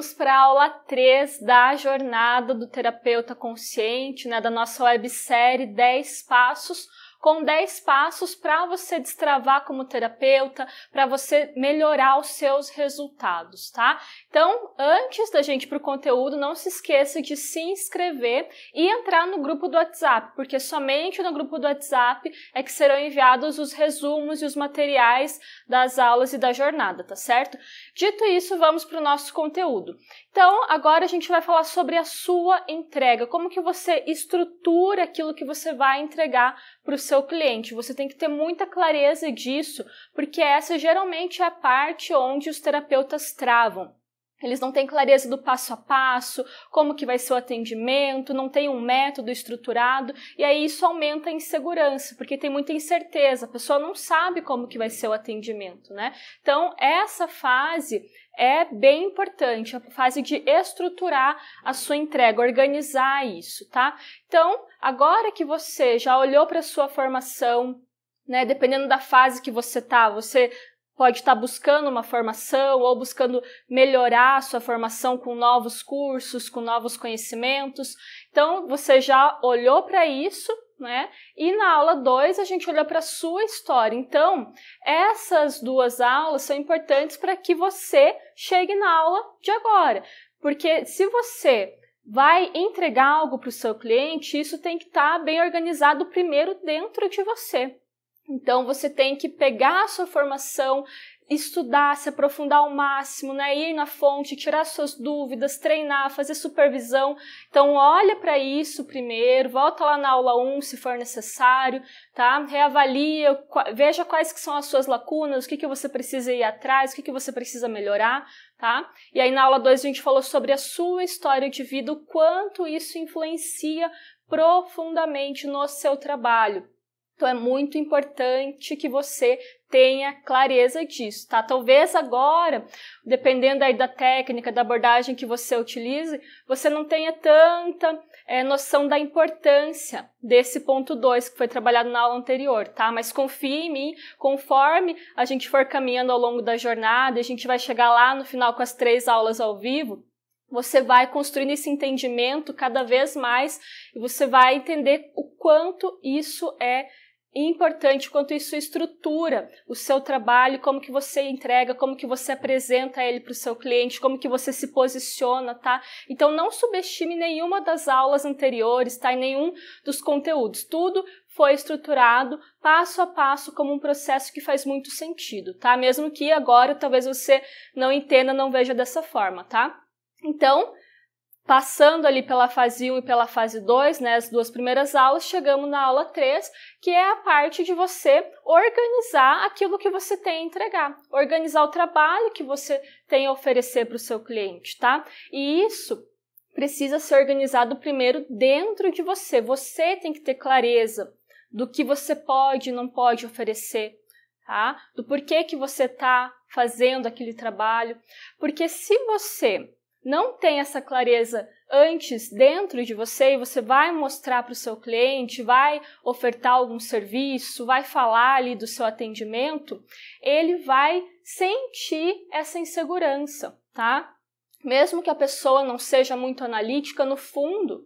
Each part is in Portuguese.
vamos para a aula 3 da jornada do terapeuta consciente, né, da nossa websérie 10 passos, com 10 passos para você destravar como terapeuta, para você melhorar os seus resultados, tá? Então, antes da gente ir para o conteúdo, não se esqueça de se inscrever e entrar no grupo do WhatsApp, porque somente no grupo do WhatsApp é que serão enviados os resumos e os materiais das aulas e da jornada, tá certo? Dito isso, vamos para o nosso conteúdo. Então, agora a gente vai falar sobre a sua entrega, como que você estrutura aquilo que você vai entregar para o seu cliente. Você tem que ter muita clareza disso, porque essa geralmente é a parte onde os terapeutas travam. Eles não têm clareza do passo a passo, como que vai ser o atendimento, não tem um método estruturado, e aí isso aumenta a insegurança, porque tem muita incerteza, a pessoa não sabe como que vai ser o atendimento, né? Então, essa fase é bem importante, a fase de estruturar a sua entrega, organizar isso, tá? Então, agora que você já olhou para a sua formação, né, dependendo da fase que você tá, você pode estar buscando uma formação ou buscando melhorar a sua formação com novos cursos, com novos conhecimentos. Então, você já olhou para isso, né? E na aula 2 a gente olhou para a sua história. Então, essas duas aulas são importantes para que você chegue na aula de agora. Porque se você vai entregar algo para o seu cliente, isso tem que estar bem organizado primeiro dentro de você. Então, você tem que pegar a sua formação, estudar, se aprofundar ao máximo, né? Ir na fonte, tirar suas dúvidas, treinar, fazer supervisão. Então, olha para isso primeiro, volta lá na aula 1 se for necessário, tá? Reavalia, veja quais que são as suas lacunas, o que você precisa ir atrás, o que você precisa melhorar, tá? E aí na aula 2 a gente falou sobre a sua história de vida, o quanto isso influencia profundamente no seu trabalho. Então, é muito importante que você tenha clareza disso, tá? Talvez agora, dependendo aí da técnica, da abordagem que você utilize, você não tenha tanta noção da importância desse ponto 2 que foi trabalhado na aula anterior, tá? Mas confie em mim, conforme a gente for caminhando ao longo da jornada, a gente vai chegar lá no final com as 3 aulas ao vivo, você vai construindo esse entendimento cada vez mais e você vai entender o quanto isso é importante, quanto isso estrutura o seu trabalho, como que você entrega, como que você apresenta ele para o seu cliente, como que você se posiciona, tá? Então, não subestime nenhuma das aulas anteriores, tá? E nenhum dos conteúdos. Tudo foi estruturado passo a passo como um processo que faz muito sentido, tá? Mesmo que agora talvez você não entenda, não veja dessa forma, tá? Então, passando ali pela fase 1 e pela fase 2, né, as 2 primeiras aulas, chegamos na aula 3, que é a parte de você organizar aquilo que você tem a entregar, organizar o trabalho que você tem a oferecer para o seu cliente, tá? E isso precisa ser organizado primeiro dentro de você. Você tem que ter clareza do que você pode e não pode oferecer, tá? Do porquê que você está fazendo aquele trabalho, porque se você não tem essa clareza antes dentro de você e você vai mostrar para o seu cliente, vai ofertar algum serviço, vai falar ali do seu atendimento, ele vai sentir essa insegurança, tá? Mesmo que a pessoa não seja muito analítica, no fundo,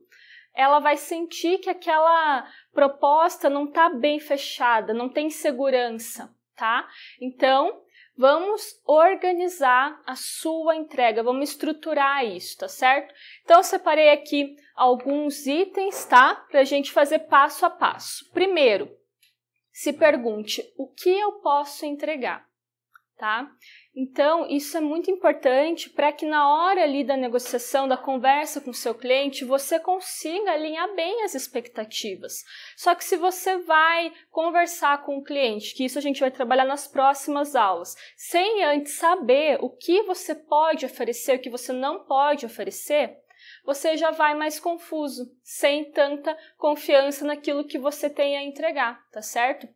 ela vai sentir que aquela proposta não está bem fechada, não tem segurança, tá? Então, vamos organizar a sua entrega, vamos estruturar isso, tá certo? Então, eu separei aqui alguns itens, tá? Para a gente fazer passo a passo. Primeiro, se pergunte, o que eu posso entregar, tá? Então, isso é muito importante para que na hora ali da negociação, da conversa com o seu cliente, você consiga alinhar bem as expectativas. Só que se você vai conversar com o cliente, que isso a gente vai trabalhar nas próximas aulas, sem antes saber o que você pode oferecer, o que você não pode oferecer, você já vai mais confuso, sem tanta confiança naquilo que você tem a entregar, tá certo?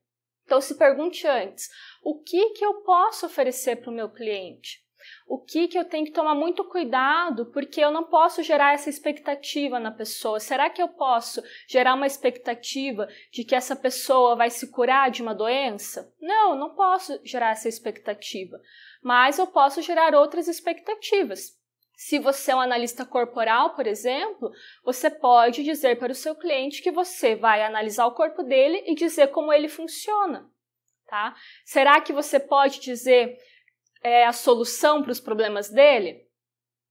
Então, se pergunte antes, o que eu posso oferecer para o meu cliente? O que eu tenho que tomar muito cuidado, porque eu não posso gerar essa expectativa na pessoa. Será que eu posso gerar uma expectativa de que essa pessoa vai se curar de uma doença? Não, não posso gerar essa expectativa, mas eu posso gerar outras expectativas. Se você é um analista corporal, por exemplo, você pode dizer para o seu cliente que você vai analisar o corpo dele e dizer como ele funciona, tá? Será que você pode dizer a solução para os problemas dele?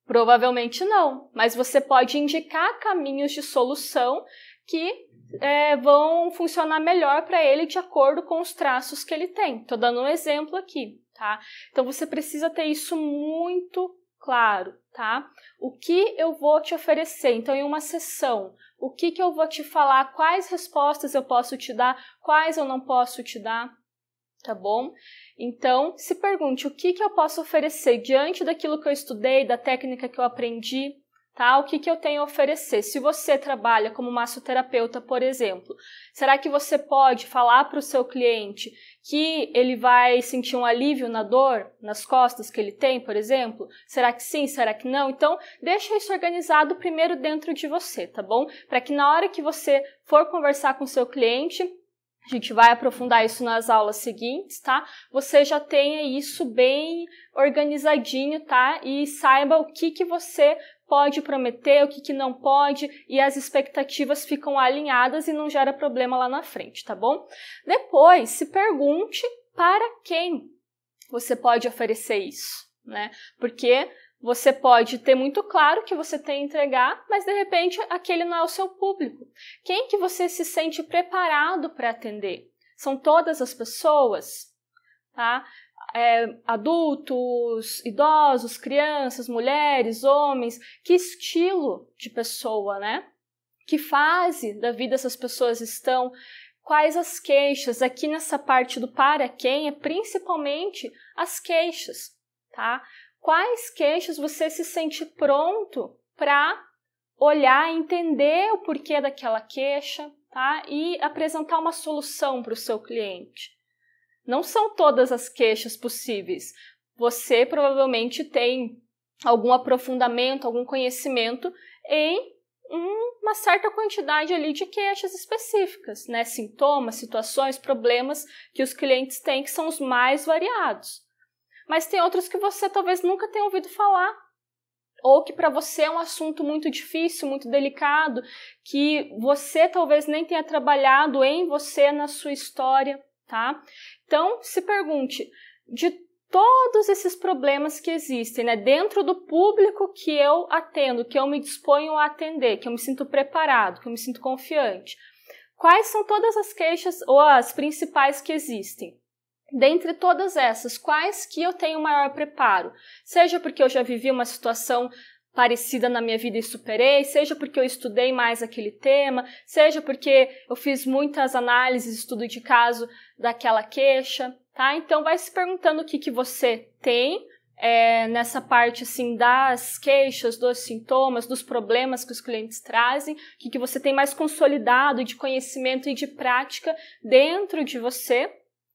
Provavelmente não, mas você pode indicar caminhos de solução que vão funcionar melhor para ele de acordo com os traços que ele tem. Estou dando um exemplo aqui, tá? Então você precisa ter isso muito claro, tá? O que eu vou te oferecer? Então, em uma sessão, o que eu vou te falar? Quais respostas eu posso te dar? Quais eu não posso te dar? Tá bom? Então, se pergunte o que eu posso oferecer diante daquilo que eu estudei, da técnica que eu aprendi, tá? O que eu tenho a oferecer? Se você trabalha como massoterapeuta, por exemplo, será que você pode falar para o seu cliente que ele vai sentir um alívio na dor, nas costas que ele tem, por exemplo? Será que sim? Será que não? Então, deixa isso organizado primeiro dentro de você, tá bom? Para que na hora que você for conversar com o seu cliente, a gente vai aprofundar isso nas aulas seguintes, tá? Você já tenha isso bem organizadinho, tá? E saiba o que você pode prometer, o que não pode, e as expectativas ficam alinhadas e não gera problema lá na frente, tá bom? Depois, se pergunte para quem você pode oferecer isso, né? Porque você pode ter muito claro que você tem a entregar, mas de repente aquele não é o seu público. Quem que você se sente preparado para atender? São todas as pessoas, tá? Adultos, idosos, crianças, mulheres, homens, que estilo de pessoa, né? Que fase da vida essas pessoas estão? Quais as queixas? Aqui nessa parte do para quem é principalmente as queixas, tá? Quais queixas você se sente pronto para olhar, entender o porquê daquela queixa, tá? E apresentar uma solução para o seu cliente. Não são todas as queixas possíveis. Você provavelmente tem algum aprofundamento, algum conhecimento em uma certa quantidade ali de queixas específicas, né? Sintomas, situações, problemas que os clientes têm, que são os mais variados. Mas tem outros que você talvez nunca tenha ouvido falar, ou que para você é um assunto muito difícil, muito delicado, que você talvez nem tenha trabalhado em você, na sua história, tá? Então, se pergunte, de todos esses problemas que existem, né, dentro do público que eu atendo, que eu me disponho a atender, que eu me sinto preparado, que eu me sinto confiante, quais são todas as queixas ou as principais que existem? Dentre todas essas, quais que eu tenho maior preparo? Seja porque eu já vivi uma situação parecida na minha vida e superei, seja porque eu estudei mais aquele tema, seja porque eu fiz muitas análises, estudo de caso daquela queixa, tá? Então, vai se perguntando o que você tem nessa parte, assim, das queixas, dos sintomas, dos problemas que os clientes trazem, o que você tem mais consolidado de conhecimento e de prática dentro de você,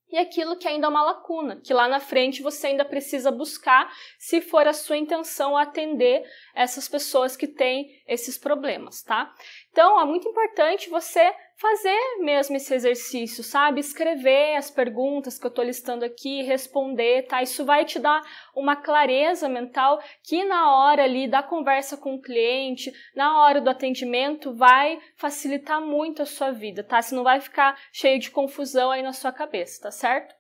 e aquilo que ainda é uma lacuna, que lá na frente você ainda precisa buscar, se for a sua intenção atender essas pessoas que têm esses problemas, tá? Então, é muito importante você fazer mesmo esse exercício, sabe? Escrever as perguntas que eu estou listando aqui, responder, tá? Isso vai te dar uma clareza mental que na hora ali da conversa com o cliente, na hora do atendimento, vai facilitar muito a sua vida, tá? Você não vai ficar cheio de confusão aí na sua cabeça, tá certo?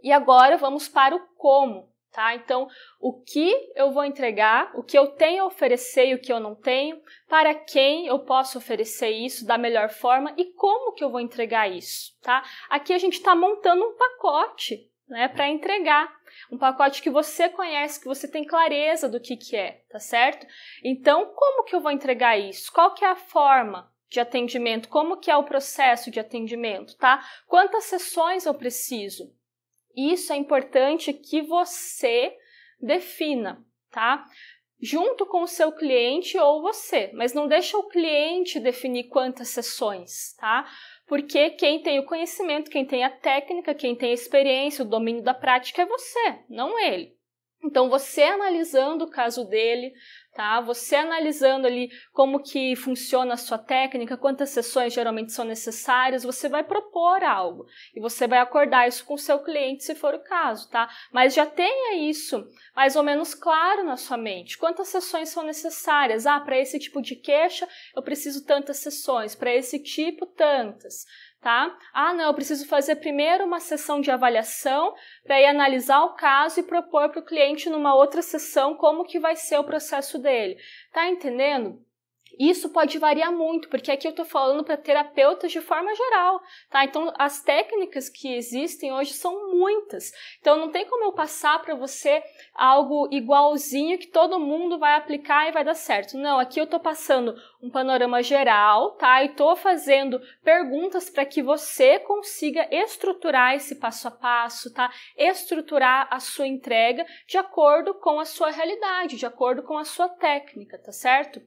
E agora vamos para o como, tá? Então, o que eu vou entregar, o que eu tenho a oferecer e o que eu não tenho, para quem eu posso oferecer isso da melhor forma e como que eu vou entregar isso, tá? Aqui a gente está montando um pacote, né, para entregar. Um pacote que você conhece, que você tem clareza do que é, tá certo? Então, como que eu vou entregar isso? Qual que é a forma de atendimento? Como que é o processo de atendimento, tá? Quantas sessões eu preciso? Isso é importante que você defina, tá? Junto com o seu cliente ou você, mas não deixa o cliente definir quantas sessões, tá? Porque quem tem o conhecimento, quem tem a técnica, quem tem a experiência, o domínio da prática é você, não ele. Então, você analisando o caso dele, tá? Você analisando ali como que funciona a sua técnica, quantas sessões geralmente são necessárias, você vai propor algo e você vai acordar isso com o seu cliente se for o caso, tá? Mas já tenha isso mais ou menos claro na sua mente. Quantas sessões são necessárias? Ah, para esse tipo de queixa eu preciso tantas sessões, para esse tipo tantas. Tá? Ah, não, eu preciso fazer primeiro uma sessão de avaliação para ir analisar o caso e propor para o cliente numa outra sessão como que vai ser o processo dele. Tá entendendo? Isso pode variar muito, porque aqui eu estou falando para terapeutas de forma geral, tá? Então, as técnicas que existem hoje são muitas. Então, não tem como eu passar para você algo igualzinho que todo mundo vai aplicar e vai dar certo. Não, aqui eu estou passando um panorama geral, tá? E estou fazendo perguntas para que você consiga estruturar esse passo a passo, tá? Estruturar a sua entrega de acordo com a sua realidade, de acordo com a sua técnica, tá certo?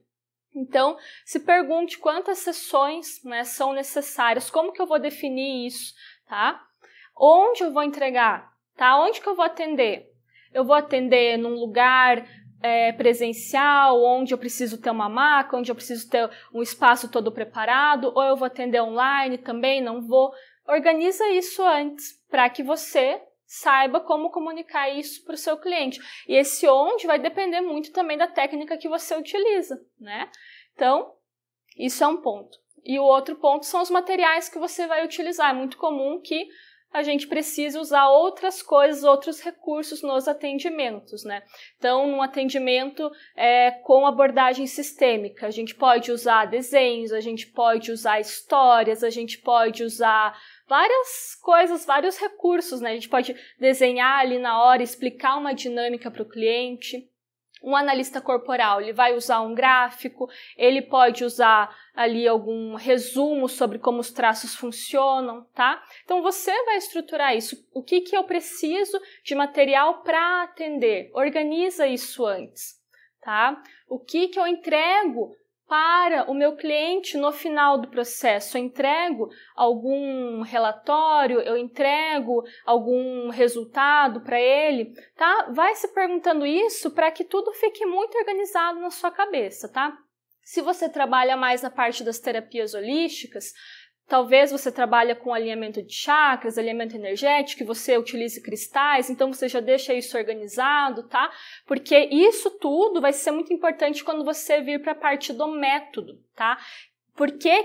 Então, se pergunte quantas sessões, né, são necessárias, como que eu vou definir isso, tá? Onde eu vou entregar, tá? Onde que eu vou atender? Eu vou atender num lugar presencial, onde eu preciso ter uma maca, onde eu preciso ter um espaço todo preparado, ou eu vou atender online também, não vou. Organiza isso antes, para que você saiba como comunicar isso para o seu cliente. E esse onde vai depender muito também da técnica que você utiliza, né? Então, isso é um ponto. E o outro ponto são os materiais que você vai utilizar. É muito comum que a gente precise usar outras coisas, outros recursos nos atendimentos, né? Então, num atendimento com abordagem sistêmica, a gente pode usar desenhos, a gente pode usar histórias, a gente pode usar várias coisas, vários recursos, né? A gente pode desenhar ali na hora, explicar uma dinâmica para o cliente. Um analista corporal, ele vai usar um gráfico, ele pode usar ali algum resumo sobre como os traços funcionam, tá? Então, você vai estruturar isso. O que que eu preciso de material para atender? Organiza isso antes, tá? O que que eu entrego para o meu cliente no final do processo? Eu entrego algum relatório, eu entrego algum resultado para ele, tá? Vai se perguntando isso para que tudo fique muito organizado na sua cabeça, tá? Se você trabalha mais na parte das terapias holísticas, talvez você trabalhe com alinhamento de chakras, alinhamento energético, que você utilize cristais, então você já deixa isso organizado, tá? Porque isso tudo vai ser muito importante quando você vir para a parte do método, tá? Por que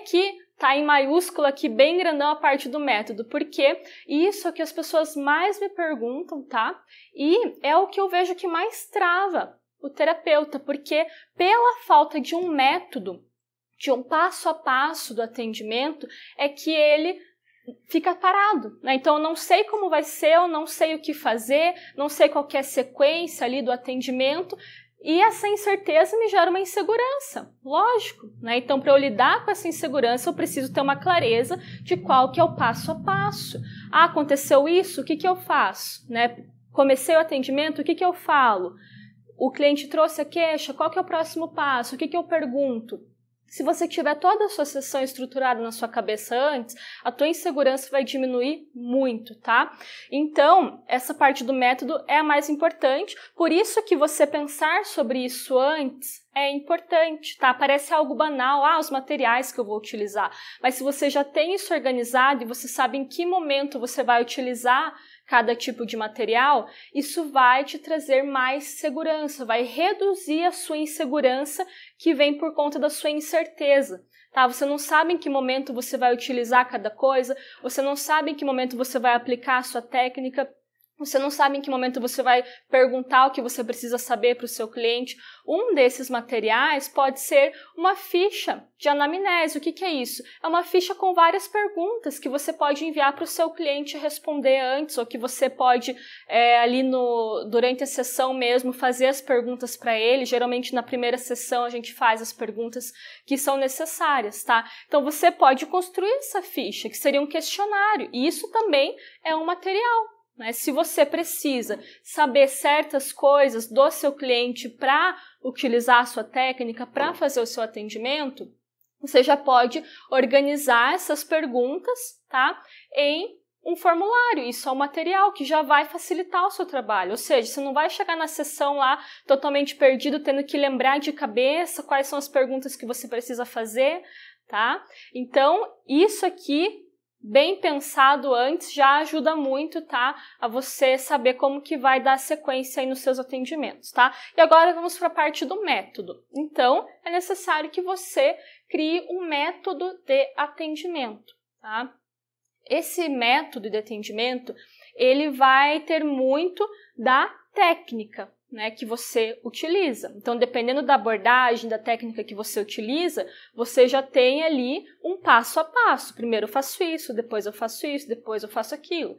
tá em maiúsculo aqui, bem grandão, a parte do método? Porque isso é o que as pessoas mais me perguntam, tá? E é o que eu vejo que mais trava o terapeuta, porque pela falta de um método, de um passo a passo do atendimento, é que ele fica parado, né? Então, eu não sei como vai ser, eu não sei o que fazer, não sei qual que é a sequência ali do atendimento, e essa incerteza me gera uma insegurança, lógico, né? Então, para eu lidar com essa insegurança, eu preciso ter uma clareza de qual que é o passo a passo. Ah, aconteceu isso, o que que eu faço, né? Comecei o atendimento, o que que eu falo? O cliente trouxe a queixa, qual que é o próximo passo? O que que eu pergunto? Se você tiver toda a sua sessão estruturada na sua cabeça antes, a tua insegurança vai diminuir muito, tá? Então, essa parte do método é a mais importante, por isso que você pensar sobre isso antes é importante, tá? Parece algo banal, os materiais que eu vou utilizar, mas se você já tem isso organizado e você sabe em que momento você vai utilizar cada tipo de material, isso vai te trazer mais segurança, vai reduzir a sua insegurança que vem por conta da sua incerteza, tá? Você não sabe em que momento você vai utilizar cada coisa, você não sabe em que momento você vai aplicar a sua técnica, você não sabe em que momento você vai perguntar o que você precisa saber para o seu cliente. Um desses materiais pode ser uma ficha de anamnese. O que que é isso? É uma ficha com várias perguntas que você pode enviar para o seu cliente responder antes, ou que você pode, durante a sessão mesmo, fazer as perguntas para ele. Geralmente, na primeira sessão, a gente faz as perguntas que são necessárias, tá? Então, você pode construir essa ficha, que seria um questionário. E isso também é um material. Se você precisa saber certas coisas do seu cliente para utilizar a sua técnica, para fazer o seu atendimento, você já pode organizar essas perguntas, tá? Em um formulário, isso é um material que já vai facilitar o seu trabalho, ou seja, você não vai chegar na sessão lá totalmente perdido, tendo que lembrar de cabeça quais são as perguntas que você precisa fazer, tá? Então, isso aqui, bem pensado antes, já ajuda muito, tá? A você saber como que vai dar sequência aí nos seus atendimentos, tá? E agora vamos para a parte do método. Então, é necessário que você crie um método de atendimento, tá? Esse método de atendimento, ele vai ter muito da técnica, né, que você utiliza. Então, dependendo da abordagem, da técnica que você utiliza, você já tem ali um passo a passo. Primeiro eu faço isso, depois eu faço isso, depois eu faço aquilo.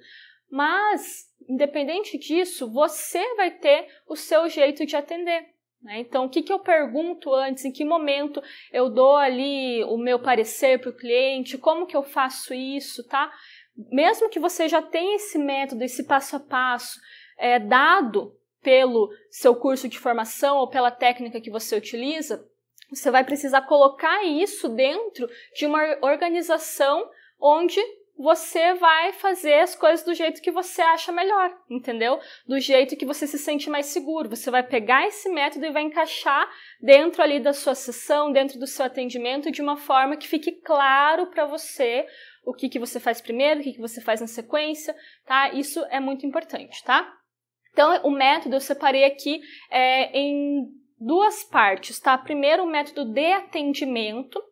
Mas, independente disso, você vai ter o seu jeito de atender. Então, o que eu pergunto antes, em que momento eu dou ali o meu parecer para o cliente, como que eu faço isso, tá? Mesmo que você já tenha esse método, esse passo a passo dado pelo seu curso de formação ou pela técnica que você utiliza, você vai precisar colocar isso dentro de uma organização onde você vai fazer as coisas do jeito que você acha melhor, entendeu? Do jeito que você se sente mais seguro. Você vai pegar esse método e vai encaixar dentro ali da sua sessão, dentro do seu atendimento, de uma forma que fique claro para você o que você faz primeiro, o que você faz na sequência, tá? Isso é muito importante, tá? Então, o método eu separei aqui em duas partes, tá? Primeiro, o método de atendimento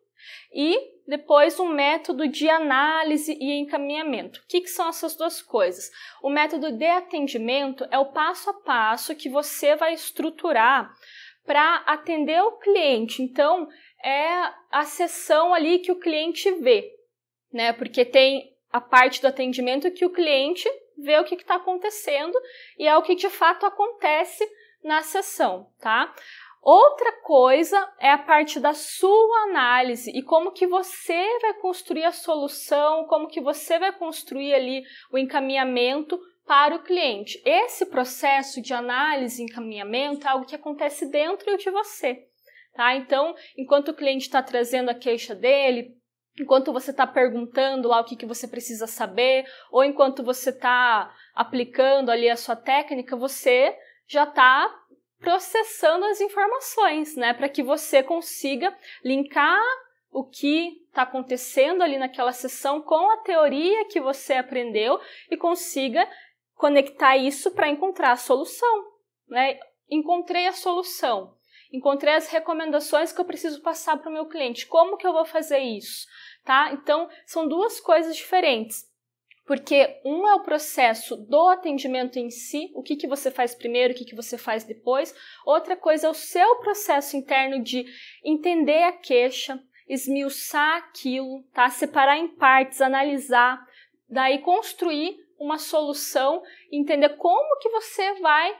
e depois um método de análise e encaminhamento. O que são essas duas coisas? O método de atendimento é o passo a passo que você vai estruturar para atender o cliente. Então, é a sessão ali que o cliente vê, né? Porque tem a parte do atendimento que o cliente vê o que está acontecendo e é o que de fato acontece na sessão, tá? Outra coisa é a parte da sua análise e como que você vai construir a solução, como que você vai construir ali o encaminhamento para o cliente. Esse processo de análise e encaminhamento é algo que acontece dentro de você, tá? Então, enquanto o cliente está trazendo a queixa dele, enquanto você está perguntando lá o que você precisa saber, ou enquanto você está aplicando ali a sua técnica, você já está processando as informações, né, para que você consiga linkar o que está acontecendo ali naquela sessão com a teoria que você aprendeu e consiga conectar isso para encontrar a solução, né? Encontrei a solução, encontrei as recomendações que eu preciso passar para o meu cliente. Como que eu vou fazer isso? Tá? Então, são duas coisas diferentes. Porque um é o processo do atendimento em si, o que você faz primeiro, o que você faz depois. Outra coisa é o seu processo interno de entender a queixa, esmiuçar aquilo, tá? Separar em partes, analisar, daí construir uma solução, entender como que você vai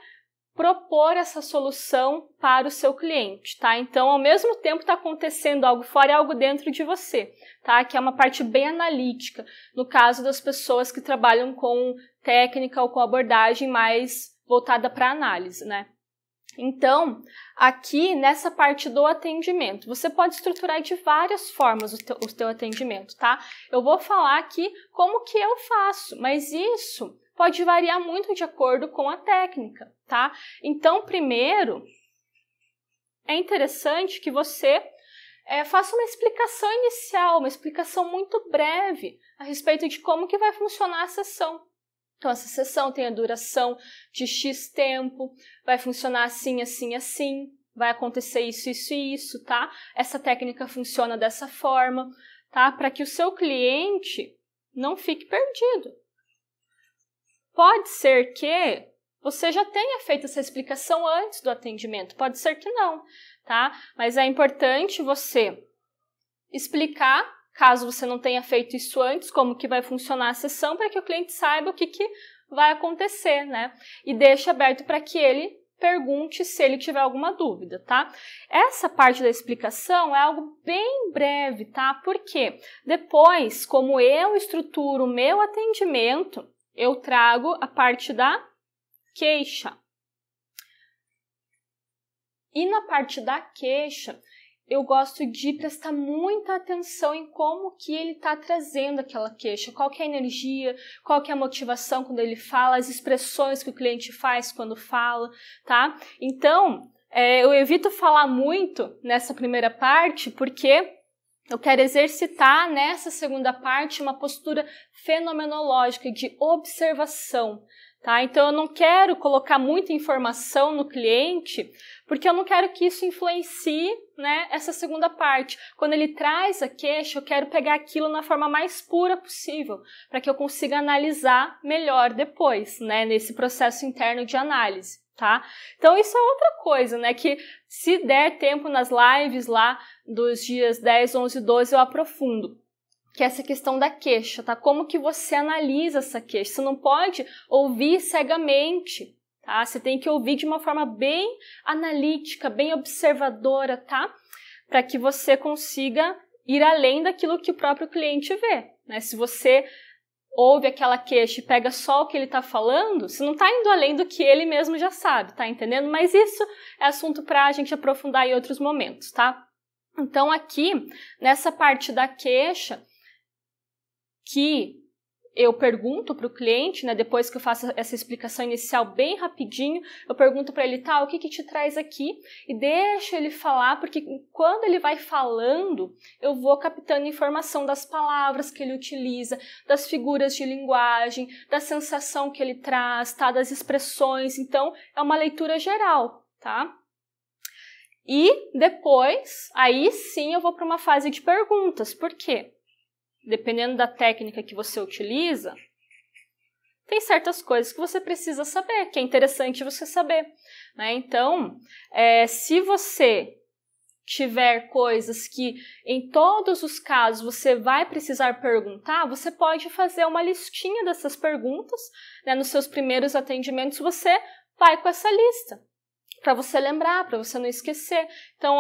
propor essa solução para o seu cliente, tá? Então, ao mesmo tempo está acontecendo algo fora e algo dentro de você, tá? Que é uma parte bem analítica, no caso das pessoas que trabalham com técnica ou com abordagem mais voltada para análise, né? Então, aqui nessa parte do atendimento, você pode estruturar de várias formas o teu atendimento, tá? Eu vou falar aqui como que eu faço, mas isso pode variar muito de acordo com a técnica, tá? Então, primeiro, é interessante que você faça uma explicação inicial, uma explicação muito breve a respeito de como que vai funcionar a sessão. Então, essa sessão tem a duração de X tempo, vai funcionar assim, assim, assim, vai acontecer isso, isso e isso, tá? Essa técnica funciona dessa forma, tá? Para que o seu cliente não fique perdido. Pode ser que você já tenha feito essa explicação antes do atendimento, pode ser que não, tá? Mas é importante você explicar, caso você não tenha feito isso antes, como que vai funcionar a sessão, para que o cliente saiba o que vai acontecer, né? E deixe aberto para que ele pergunte se ele tiver alguma dúvida, tá? Essa parte da explicação é algo bem breve, tá? Porque depois, como eu estruturo o meu atendimento, eu trago a parte da queixa. E na parte da queixa, eu gosto de prestar muita atenção em como que ele está trazendo aquela queixa, qual que é a energia, qual que é a motivação quando ele fala, as expressões que o cliente faz quando fala, tá? Então, eu evito falar muito nessa primeira parte, porque eu quero exercitar nessa segunda parte uma postura fenomenológica de observação, tá? Então, eu não quero colocar muita informação no cliente, porque eu não quero que isso influencie, né, essa segunda parte. Quando ele traz a queixa, eu quero pegar aquilo na forma mais pura possível, para que eu consiga analisar melhor depois, né, nesse processo interno de análise. Tá? Então isso é outra coisa, né, que se der tempo nas lives lá dos dias 10, 11 e 12 eu aprofundo, que é essa questão da queixa, tá? Como que você analisa essa queixa? Você não pode ouvir cegamente, tá? Você tem que ouvir de uma forma bem analítica, bem observadora, tá? Para que você consiga ir além daquilo que o próprio cliente vê, né? Se você ouve aquela queixa e pega só o que ele está falando, você não está indo além do que ele mesmo já sabe, tá entendendo? Mas isso é assunto para a gente aprofundar em outros momentos, tá? Então aqui, nessa parte da queixa, que eu pergunto para o cliente, né, depois que eu faço essa explicação inicial bem rapidinho, eu pergunto para ele, tá, o que te traz aqui? E deixo ele falar, porque quando ele vai falando, eu vou captando informação das palavras que ele utiliza, das figuras de linguagem, da sensação que ele traz, tá, das expressões. Então, é uma leitura geral, tá? E depois, aí sim eu vou para uma fase de perguntas. Por quê? Dependendo da técnica que você utiliza, tem certas coisas que você precisa saber, que é interessante você saber, né? Então, se você tiver coisas que em todos os casos você vai precisar perguntar, você pode fazer uma listinha dessas perguntas, né? Nos seus primeiros atendimentos você vai com essa lista, para você lembrar, para você não esquecer. Então,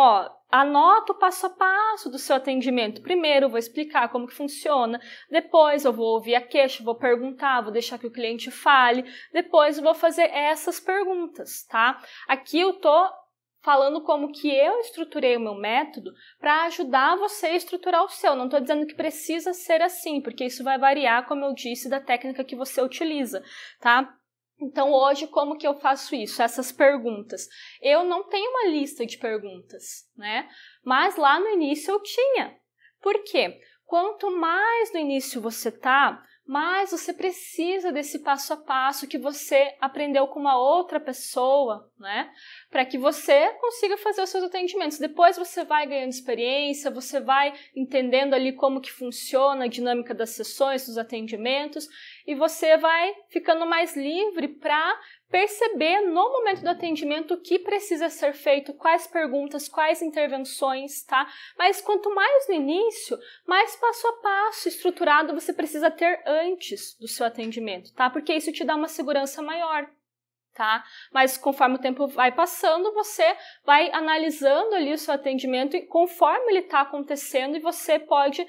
anota o passo a passo do seu atendimento. Primeiro, eu vou explicar como que funciona. Depois, eu vou ouvir a queixa, vou perguntar, vou deixar que o cliente fale. Depois, eu vou fazer essas perguntas, tá? Aqui eu tô falando como que eu estruturei o meu método para ajudar você a estruturar o seu. Não estou dizendo que precisa ser assim, porque isso vai variar, como eu disse, da técnica que você utiliza, tá? Então, hoje, como que eu faço isso? Essas perguntas. Eu não tenho uma lista de perguntas, né? Mas lá no início eu tinha. Por quê? Quanto mais no início você tá, mais você precisa desse passo a passo que você aprendeu com uma outra pessoa, né? Para que você consiga fazer os seus atendimentos. Depois você vai ganhando experiência, você vai entendendo ali como que funciona a dinâmica das sessões, dos atendimentos, e você vai ficando mais livre para perceber no momento do atendimento o que precisa ser feito, quais perguntas, quais intervenções, tá? Mas quanto mais no início, mais passo a passo estruturado você precisa ter antes do seu atendimento, tá? Porque isso te dá uma segurança maior, tá? Mas conforme o tempo vai passando, você vai analisando ali o seu atendimento e conforme ele está acontecendo, e você pode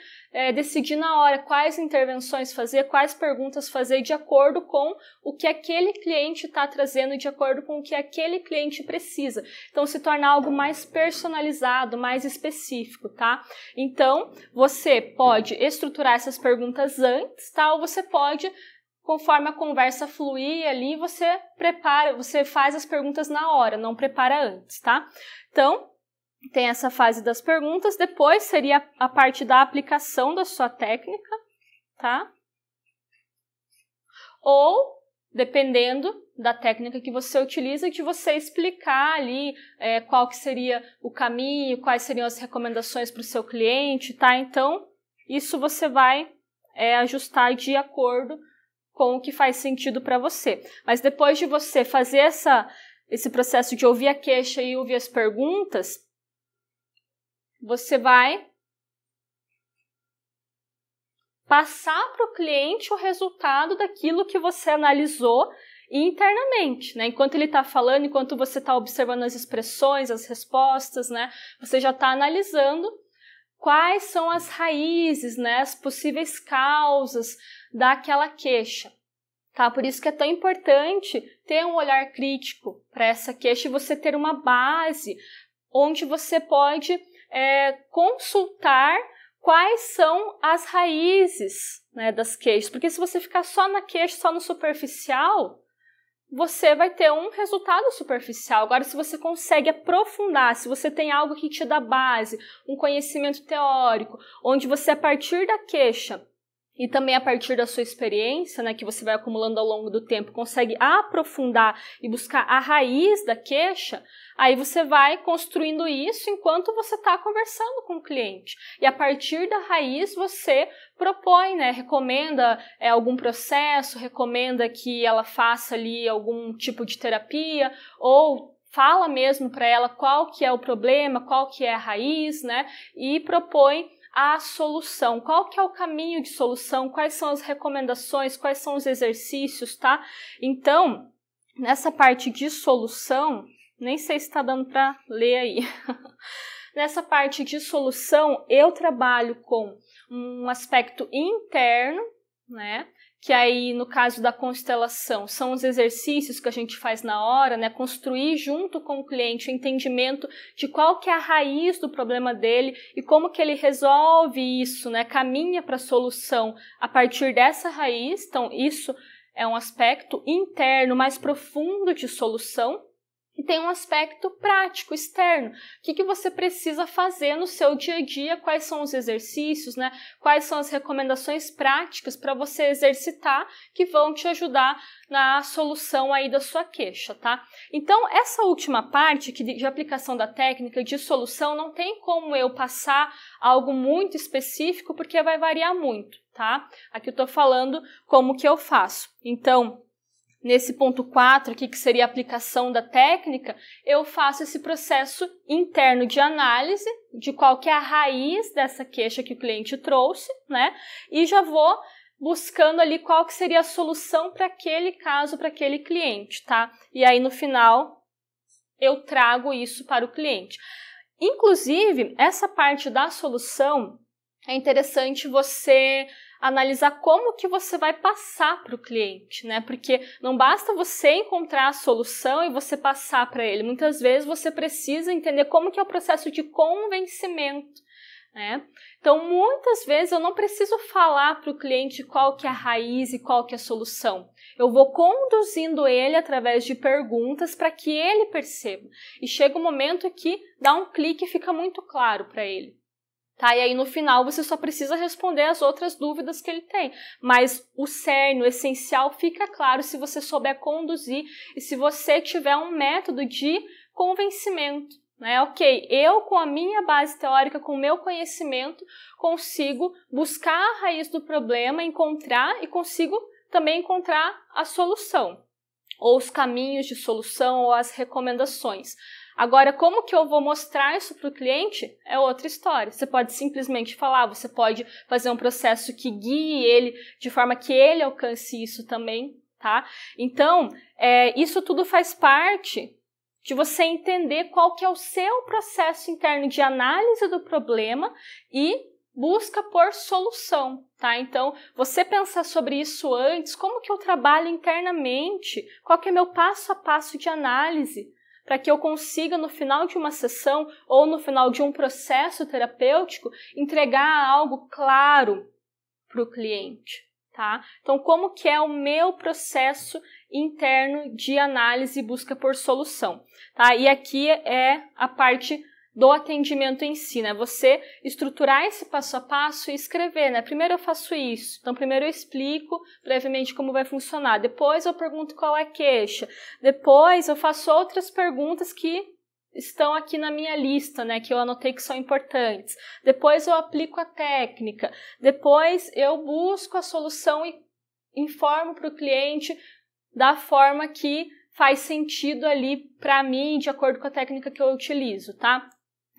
decidir na hora quais intervenções fazer, quais perguntas fazer de acordo com o que aquele cliente está trazendo, de acordo com o que aquele cliente precisa. Então, se torna algo mais personalizado, mais específico, tá? Então, você pode estruturar essas perguntas antes, tá? Ou você pode, conforme a conversa fluir ali, você prepara, você faz as perguntas na hora, não prepara antes, tá? Então, tem essa fase das perguntas, depois seria a parte da aplicação da sua técnica, tá? Ou, dependendo da técnica que você utiliza, de você explicar ali qual que seria o caminho, quais seriam as recomendações para o seu cliente, tá? Então, isso você vai ajustar de acordo com o que faz sentido para você. Mas depois de você fazer esse processo de ouvir a queixa e ouvir as perguntas, você vai passar para o cliente o resultado daquilo que você analisou internamente, né? Enquanto ele está falando, enquanto você está observando as expressões, as respostas, né? Você já está analisando quais são as raízes, né? As possíveis causas daquela queixa, tá? Por isso que é tão importante ter um olhar crítico para essa queixa e você ter uma base onde você pode consultar quais são as raízes, né, das queixas. Porque se você ficar só na queixa, só no superficial, você vai ter um resultado superficial. Agora, se você consegue aprofundar, se você tem algo que te dá base, um conhecimento teórico, onde você, a partir da queixa e também a partir da sua experiência, né, que você vai acumulando ao longo do tempo, consegue aprofundar e buscar a raiz da queixa, aí você vai construindo isso enquanto você está conversando com o cliente. E a partir da raiz você propõe, né, recomenda algum processo, recomenda que ela faça ali algum tipo de terapia, ou fala mesmo para ela qual que é o problema, qual que é a raiz, né, e propõe a solução. Qual que é o caminho de solução? Quais são as recomendações? Quais são os exercícios, tá? Então, nessa parte de solução, nem sei se está dando para ler aí. Nessa parte de solução, eu trabalho com um aspecto interno, né? Que aí, no caso da constelação, são os exercícios que a gente faz na hora, né? Construir junto com o cliente o entendimento de qual que é a raiz do problema dele e como que ele resolve isso, né? Caminha para a solução a partir dessa raiz. Então, isso é um aspecto interno mais profundo de solução. E tem um aspecto prático, externo. O que você precisa fazer no seu dia a dia? Quais são os exercícios, né? Quais são as recomendações práticas para você exercitar que vão te ajudar na solução aí da sua queixa, tá? Então, essa última parte de aplicação da técnica de solução não tem como eu passar algo muito específico porque vai variar muito, tá? Aqui eu estou falando como que eu faço. Então, nesse ponto 4 aqui, que seria a aplicação da técnica, eu faço esse processo interno de análise de qual que é a raiz dessa queixa que o cliente trouxe, né? E já vou buscando ali qual que seria a solução para aquele caso, para aquele cliente, tá? E aí, no final, eu trago isso para o cliente. Inclusive, essa parte da solução é interessante você analisar como que você vai passar para o cliente, né? Porque não basta você encontrar a solução e você passar para ele. Muitas vezes você precisa entender como que é o processo de convencimento, né? Então, muitas vezes eu não preciso falar para o cliente qual que é a raiz e qual que é a solução. Eu vou conduzindo ele através de perguntas para que ele perceba. E chega um momento que dá um clique e fica muito claro para ele. Tá? E aí, no final, você só precisa responder as outras dúvidas que ele tem. Mas o cerne, o essencial, fica claro se você souber conduzir e se você tiver um método de convencimento, né? Ok, eu, com a minha base teórica, com o meu conhecimento, consigo buscar a raiz do problema, encontrar e consigo também encontrar a solução, ou os caminhos de solução, ou as recomendações. Agora, como que eu vou mostrar isso para o cliente é outra história. Você pode simplesmente falar, você pode fazer um processo que guie ele de forma que ele alcance isso também, tá? Então, isso tudo faz parte de você entender qual que é o seu processo interno de análise do problema e busca por solução, tá? Então, você pensar sobre isso antes, como que eu trabalho internamente, qual que é meu passo a passo de análise, para que eu consiga, no final de uma sessão ou no final de um processo terapêutico, entregar algo claro para o cliente, tá? Então, como que é o meu processo interno de análise e busca por solução, tá? E aqui é a parte do atendimento em si, né? Você estruturar esse passo a passo e escrever, né? Primeiro eu faço isso, então primeiro eu explico brevemente como vai funcionar, depois eu pergunto qual é a queixa, depois eu faço outras perguntas que estão aqui na minha lista, né? Que eu anotei que são importantes, depois eu aplico a técnica, depois eu busco a solução e informo para o cliente da forma que faz sentido ali para mim, de acordo com a técnica que eu utilizo, tá?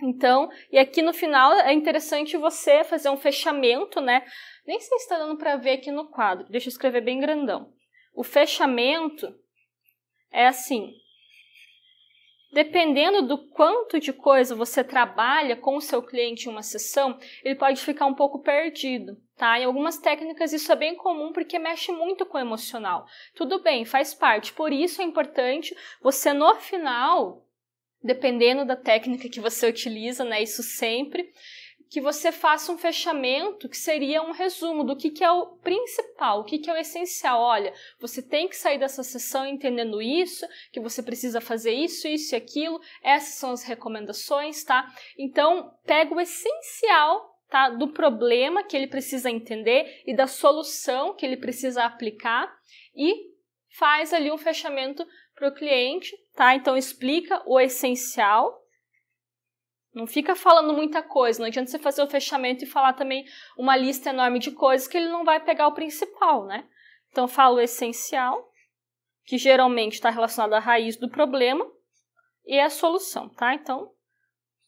Então, e aqui no final é interessante você fazer um fechamento, né? Nem sei se está dando para ver aqui no quadro, deixa eu escrever bem grandão. O fechamento é assim, dependendo do quanto de coisa você trabalha com o seu cliente em uma sessão, ele pode ficar um pouco perdido, tá? Em algumas técnicas isso é bem comum porque mexe muito com o emocional. Tudo bem, faz parte, por isso é importante você no final dependendo da técnica que você utiliza, né, isso sempre, que você faça um fechamento que seria um resumo do que é o principal, o que é o essencial. Olha, você tem que sair dessa sessão entendendo isso, que você precisa fazer isso, isso e aquilo, essas são as recomendações, tá? Então, pega o essencial, tá, do problema que ele precisa entender e da solução que ele precisa aplicar e faz ali um fechamento para o cliente, tá? Então, explica o essencial. Não fica falando muita coisa, não adianta você fazer o fechamento e falar também uma lista enorme de coisas que ele não vai pegar o principal, né? Então, fala o essencial, que geralmente está relacionado à raiz do problema, e a solução, tá? Então,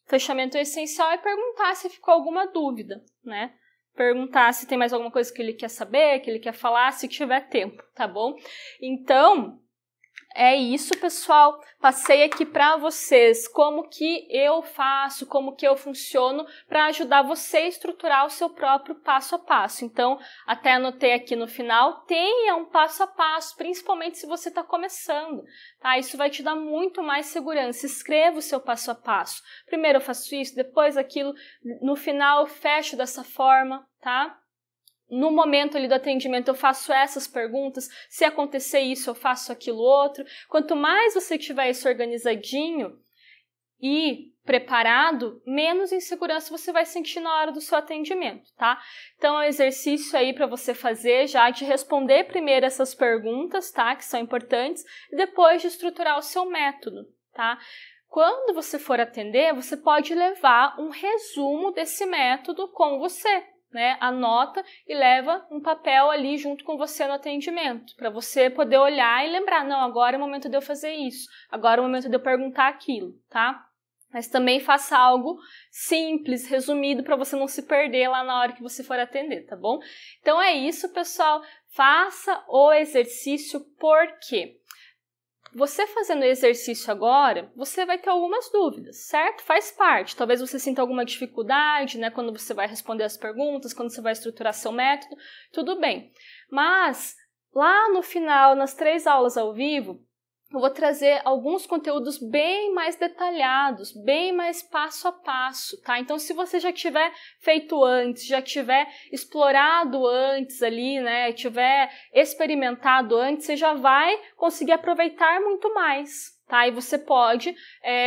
fechamento essencial é perguntar se ficou alguma dúvida, né? Perguntar se tem mais alguma coisa que ele quer saber, que ele quer falar, se tiver tempo, tá bom? Então, é isso, pessoal. Passei aqui para vocês como que eu faço, como que eu funciono para ajudar você a estruturar o seu próprio passo a passo. Então, até anotei aqui no final, tenha um passo a passo, principalmente se você está começando, tá? Isso vai te dar muito mais segurança. Escreva o seu passo a passo. Primeiro eu faço isso, depois aquilo, no final eu fecho dessa forma, tá? No momento ali do atendimento eu faço essas perguntas, se acontecer isso eu faço aquilo outro. Quanto mais você tiver isso organizadinho e preparado, menos insegurança você vai sentir na hora do seu atendimento, tá? Então é um exercício aí para você fazer já de responder primeiro essas perguntas, tá? Que são importantes, e depois de estruturar o seu método, tá? Quando você for atender, você pode levar um resumo desse método com você, né? Anota e leva um papel ali junto com você no atendimento, para você poder olhar e lembrar, não, agora é o momento de eu fazer isso, agora é o momento de eu perguntar aquilo, tá? Mas também faça algo simples, resumido, para você não se perder lá na hora que você for atender, tá bom? Então é isso, pessoal. Faça o exercício, porque você fazendo o exercício agora, você vai ter algumas dúvidas, certo? Faz parte. Talvez você sinta alguma dificuldade, né, quando você vai responder as perguntas, quando você vai estruturar seu método, tudo bem. Mas, lá no final, nas 3 aulas ao vivo, eu vou trazer alguns conteúdos bem mais detalhados, bem mais passo a passo, tá? Então, se você já tiver feito antes, já tiver explorado antes ali, né, tiver experimentado antes, você já vai conseguir aproveitar muito mais, tá? E você pode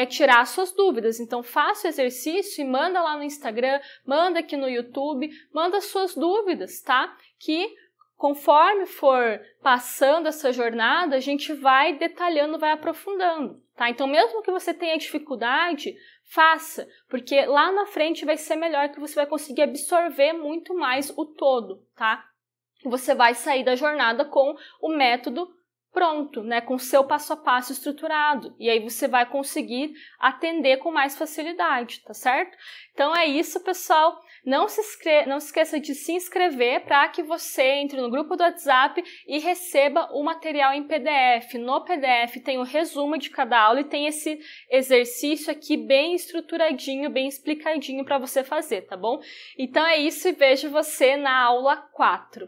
tirar suas dúvidas. Então, faça o exercício e manda lá no Instagram, manda aqui no YouTube, manda suas dúvidas, tá? Que conforme for passando essa jornada, a gente vai detalhando, vai aprofundando, tá? Então, mesmo que você tenha dificuldade, faça, porque lá na frente vai ser melhor, que você vai conseguir absorver muito mais o todo, tá? Você vai sair da jornada com o método pronto, né? Com o seu passo a passo estruturado. E aí você vai conseguir atender com mais facilidade, tá certo? Então é isso, pessoal. Não se esqueça de se inscrever para que você entre no grupo do WhatsApp e receba o material em PDF. No PDF tem o resumo de cada aula e tem esse exercício aqui bem estruturadinho, bem explicadinho para você fazer, tá bom? Então é isso e vejo você na aula 4.